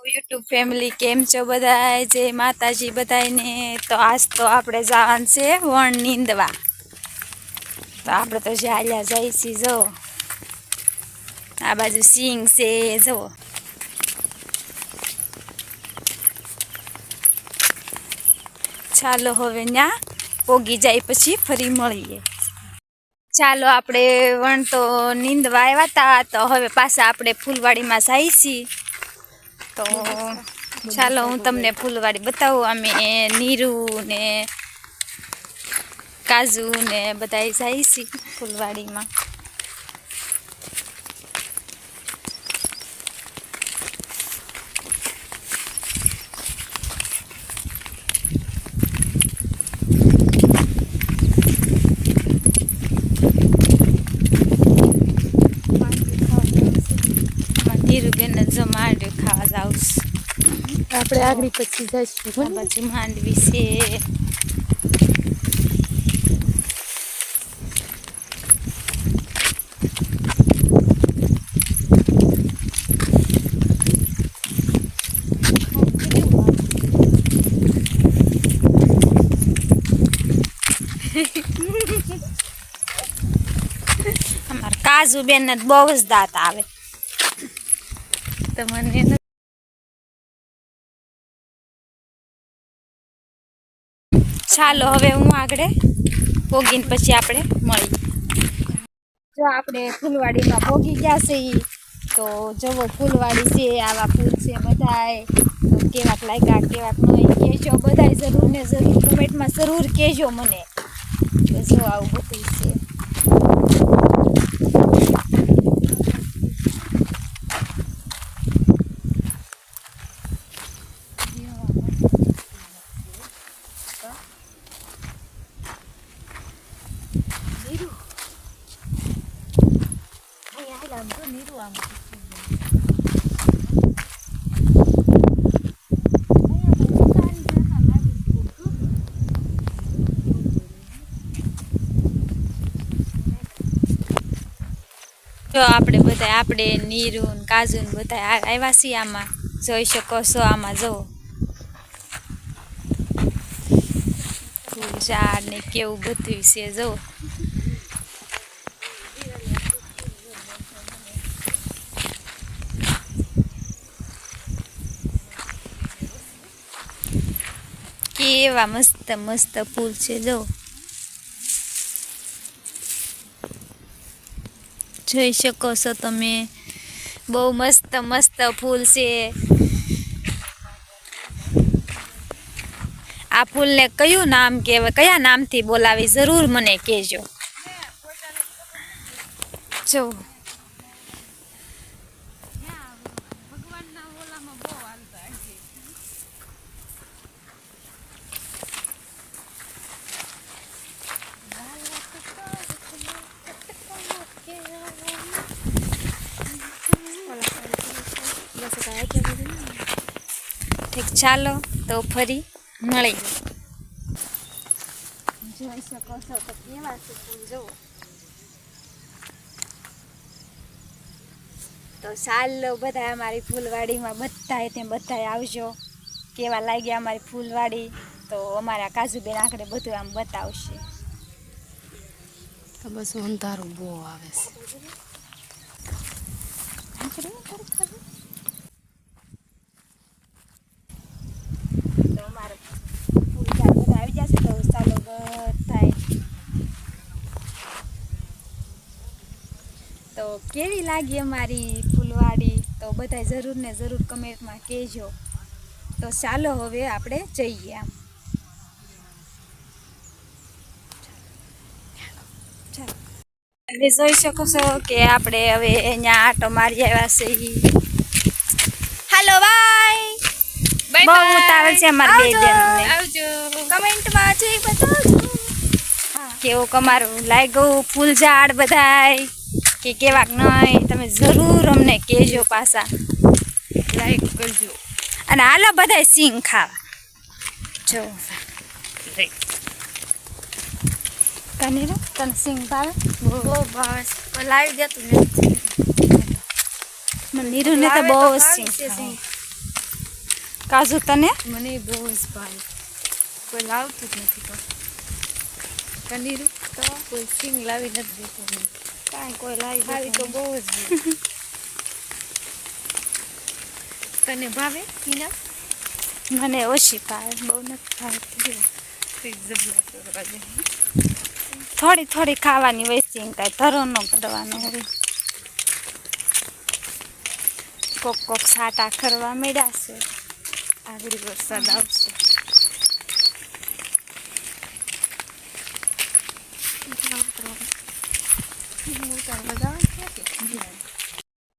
YouTube family કેમ છો બધાય? જય માતાજી બધાને। તો આજ તો આપણે જવાનું છે વણ નીંદવા। તો આપણે તો જ્યાં જઈશી જો આ બાજુ સિંગ છે જો। ચાલો હવે ન્યા પોગી જાય પછી ફરી મળીએ। ચાલો આપણે વણ તો નીંદવા આવ્યા હતા, તો હવે પાછા આપણે ફૂલવાડીમાં જઈશી। તો ચાલો હું તમને ફૂલવાડી બતાવું। અમે નીરુ ને કાજુ ને બધાય જઈશી ફૂલવાડીમાં। નીરુબેન જો માંડવી ખાવા જાવ આપણે આગળ પછી જઈશું। બાજુ માંડવી છે। અમારા કાજુ બેન ને બહુ જ દાંત આવે તમને। ચાલો હવે હું આગળ પોગીને પછી આપણે મળી। જો આપણે ફૂલવાડીમાં પોગી ગયા છે। તો જવો ફૂલવાડી છે, આવા ફૂલ છે બધાય। તો કેવાક લાગ્યા કેવાક નહીં કહેજો બધાય જરૂર ને જરૂર કમેન્ટમાં જરૂર કહેજો મને। તો જો આવું બધું છે। જો આપણે બધા આપણે નીરુ ને કાજુ ને બધા આવ્યા છીએ। આમાં જોઈ શકો છો, આમાં જુઓ ફૂલ ઝાડ ને કેવું બધું છે જુઓ। કેવા મસ્ત મસ્ત ફૂલ છે જો। જોઈ શકો છો તમે, બહુ મસ્ત મસ્ત ફૂલ છે। આ ફૂલને કયું નામ કહેવાય, કયા નામથી બોલાવી જરૂર મને કહેજો। જો ઠીક, ચાલો તો ફરી મળી। જોઈ શકો છો તો કેવા છે ફૂલ જુઓ। તો ચાલો બધા અમારી ફૂલવાડીમાં બધાય તે બધાય આવજો। કેવા લાગ્યા અમારી ફૂલવાડી, તો અમારા કાજુબેન આખરે બધું આમ બતાવશે। તો બસ અંધારું બહુ આવે છે। તો અમારે ફૂલ ઝાડ બધા આવી જશે। તો ચાલો બધાય, તો કેવી લાગી અમારી ફૂલવાડી, તો બધાય જરૂર ને જરૂર કમેન્ટમાં કહેજો। તો ચાલો હવે આપણે જઈએ આમ। તમે જોઈ શકો છો કે આપણે હવે અહીંયા આટો મારી આવ્યા છીએ। હાલો બાય બહુ ઉતાવળ છે અમારી બે બેનને। આવજો, કમેન્ટમાં જય બતાવજો કેવું અમારું લાગ્યું ફૂલ ઝાડ બધાય, કે કેવાક નહીં તમે જરૂર અમને કહેજો પાછા। લાઈક કરજો અને હાલો બધાય સિંગ ખાવા જો। તને તને સિંગ ભાવે? બહુ ભાવે છે, લાવી દેતું નથી મને નીરુને તો બહુ સિંગ છે। કાજુ તને મને બહુ જ ભાવે. કોઈ લાવતું જ નથી તો કનીરું તો કોઈ સિંગ લાવી નથી દેતું મને. કાંઈ કોઈ લાવી ખાવી તો બહુ જ તને ભાવે હિના? મને ઓછી ભાવે, બહુ નથી ભાવતી. થોડી થોડી ખાવાની હોય સિંગ, કાંઈ ધરો ન કરવાનો હોય. કોક કોક સાટા ખરવા મળ્યા છે. આગળ વરસાદ આવશે.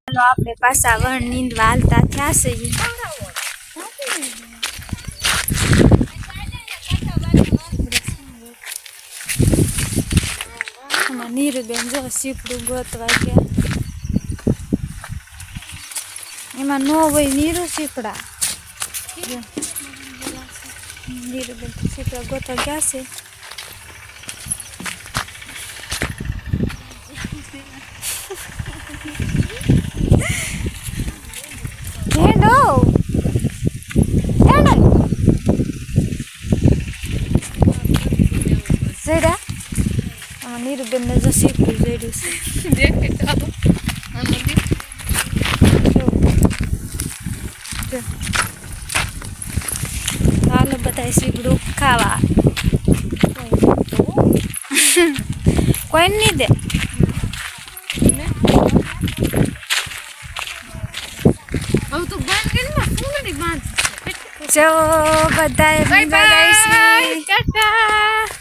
ચાલો આપણે પાછા વણ નીંદવા હાલતા થયા છે ઈ. આમાં નીરુબેન જો સીપડું ગોતવા ગયા. એમાં નો હોય નીરુ સીપડા. નીરુબેન તો સીપડા ગોતવા ગયા છે. હેડો હેડો જરા આમાં નીરુબેનને જો સીપડું જડ્યું છે. દેખે તો હાલો બધા સીપડું ખાવા. કોઈ નહીં દે. હવે તો બંધ કરી માં ફૂલડી બાંધ. જો બધાએ બાય વિદાય બાય લઈશી. ટાટા.